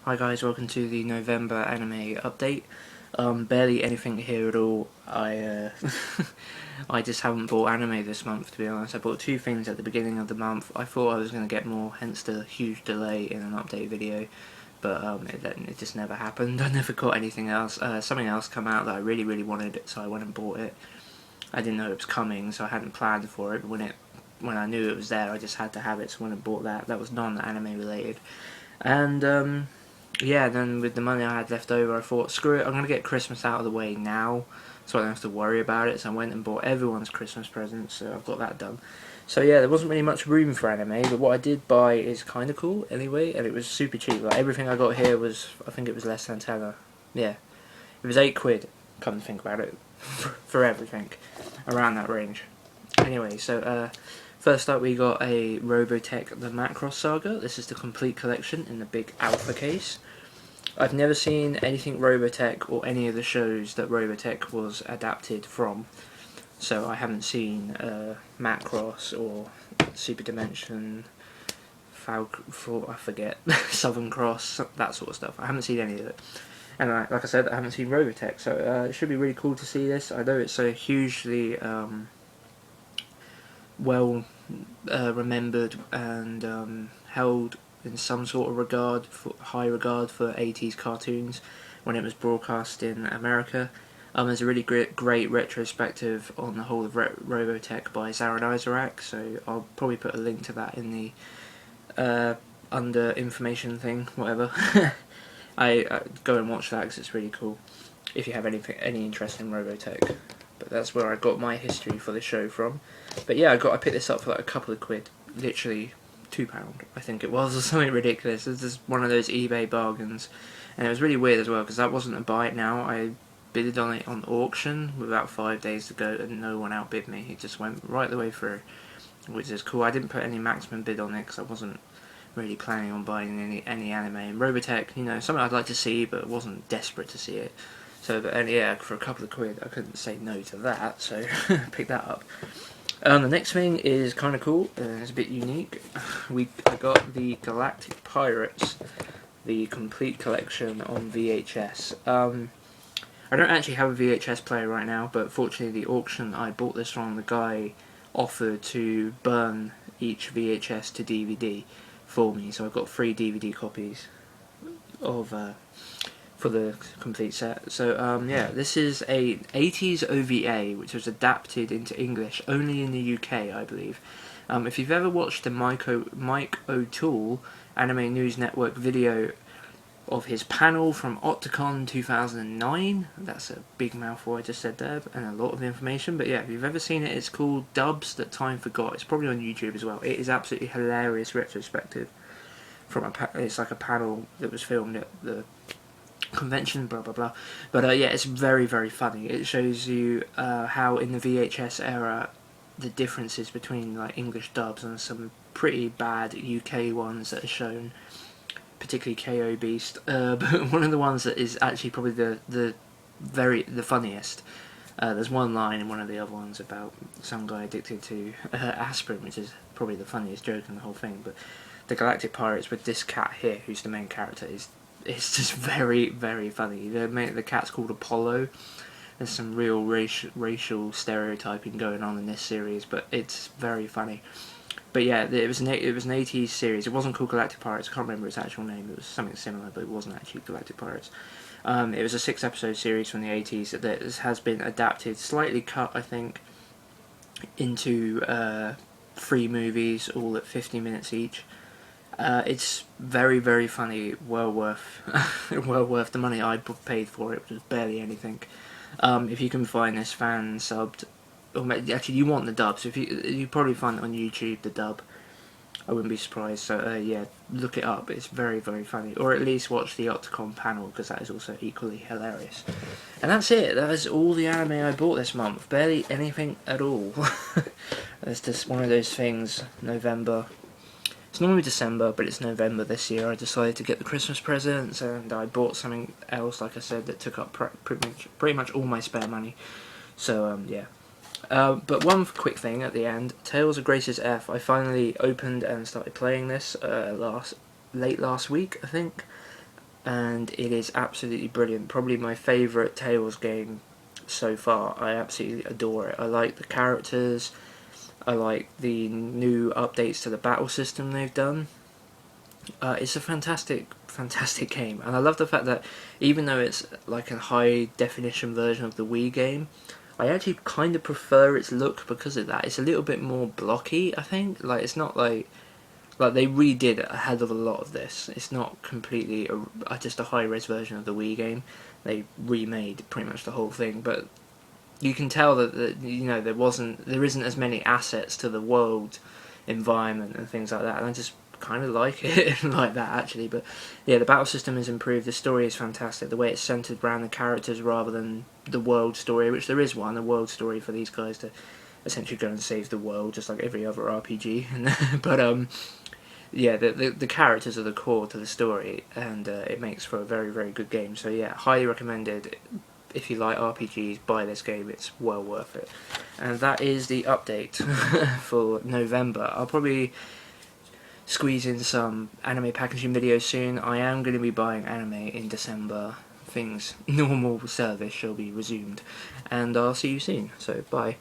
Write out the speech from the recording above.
Hi guys, welcome to the November anime update. Barely anything here at all. I just haven't bought anime this month, to be honest. I bought two things at the beginning of the month. I thought I was going to get more, hence the huge delay in an update video. But it just never happened. I never got anything else. Something else come out that I really wanted, so I went and bought it. I didn't know it was coming, so I hadn't planned for it. But when I knew it was there, I just had to have it, so I went and bought that. That was non-anime related. And yeah, then with the money I had left over, I thought, screw it, I'm going to get Christmas out of the way now, so I don't have to worry about it. So I went and bought everyone's Christmas presents, so I've got that done. So yeah, there wasn't really much room for anime, but what I did buy is kind of cool anyway, and it was super cheap. Like, everything I got here was, I think it was less than tenner. Yeah, it was £8, come to think about it, for everything, around that range. Anyway, so first up we got a Robotech The Macross Saga. This is the complete collection in the big alpha case. I've never seen anything Robotech or any of the shows that Robotech was adapted from. So I haven't seen Macross or Super Dimension, I forget, Southern Cross, that sort of stuff. I haven't seen any of it. And like I said, I haven't seen Robotech, so it should be really cool to see this. I know it's so hugely well remembered and held in some sort of regard, high regard for 80s cartoons when it was broadcast in America. There's a really great retrospective on the whole of Robotech by Zaranyzerak, so I'll probably put a link to that in the under information thing, whatever. I go and watch that because it's really cool if you have any interest in Robotech. But that's where I got my history for the show from. But yeah, I picked this up for like a couple of quid, literally £2, I think it was, or something ridiculous. It was just one of those eBay bargains, and it was really weird as well because that wasn't a buy it now. I bidded on it on auction with about 5 days to go, and no one outbid me. It just went right the way through, which is cool. I didn't put any maximum bid on it because I wasn't really planning on buying any anime. And Robotech, you know, something I'd like to see, but wasn't desperate to see it. So, but yeah, for a couple of quid, I couldn't say no to that, so pick that up. The next thing is kind of cool, it's a bit unique. I got the Galactic Pirates, the complete collection on VHS. I don't actually have a VHS player right now, but fortunately the auction I bought this from, the guy offered to burn each VHS to DVD for me, so I've got 3 DVD copies of for the complete set. So yeah, this is a 80s OVA which was adapted into English only in the UK, I believe. If you've ever watched the Mike O'Toole Anime News Network video of his panel from Octocon 2009, that's a big mouthful I just said there, and a lot of information, but yeah, if you've ever seen it, it's called Dubs That Time Forgot. It's probably on YouTube as well. It is absolutely hilarious retrospective from it's like a panel that was filmed at the convention, blah blah blah. But yeah, it's very funny. It shows you how in the VHS era the differences between like English dubs and some pretty bad UK ones that are shown, particularly KO Beast. But one of the ones that is actually probably the funniest. There's one line in one of the other ones about some guy addicted to aspirin, which is probably the funniest joke in the whole thing. But the Galactic Pirates with this cat here, who's the main character, it's just very funny. The cat's called Apollo. There's some real racial stereotyping going on in this series, but it's very funny. But yeah, it was an 80s series. It wasn't called Galactic Pirates. I can't remember its actual name. It was something similar, but it wasn't actually Galactic Pirates. It was a 6-episode series from the 80s that has been adapted, slightly cut, I think, into 3 movies, all at 50 minutes each. It's very funny, well worth the money I paid for it, which was barely anything. If you can find this fan subbed, or actually you want the dub, so if you probably find it on YouTube, the dub. I wouldn't be surprised. So yeah, look it up. It's very funny, or at least watch the Octocon panel because that is also equally hilarious. And that's it. That is all the anime I bought this month. Barely anything at all. It's just one of those things. November. It's normally December, but it's November this year. I decided to get the Christmas presents, and I bought something else, like I said, that took up pretty much all my spare money. So yeah. But one quick thing at the end, Tales of Grace's F. I finally opened and started playing this late last week, I think. and it is absolutely brilliant. Probably my favourite Tales game so far. I absolutely adore it. I like the characters, I like the new updates to the battle system they've done. It's a fantastic game, and I love the fact that even though it's like a high definition version of the Wii game, I actually kind of prefer its look because of that. It's a little bit more blocky, I think. Like, it's not like they redid a hell of a lot of this. It's not completely just a high res version of the Wii game. They remade pretty much the whole thing, but you can tell that you know there isn't as many assets to the world environment and things like that, and I just kind of like it like that actually. But yeah, the battle system is improved, the story is fantastic, the way it's centered around the characters rather than the world story, which there is one, a world story for these guys to essentially go and save the world just like every other RPG. But yeah, the characters are the core to the story, and it makes for a very good game. So yeah, highly recommended. If you like RPGs, buy this game, it's well worth it. And that is the update for November. I'll probably squeeze in some anime packaging videos soon. I am going to be buying anime in December. Things, normal service shall be resumed. And I'll see you soon, so bye.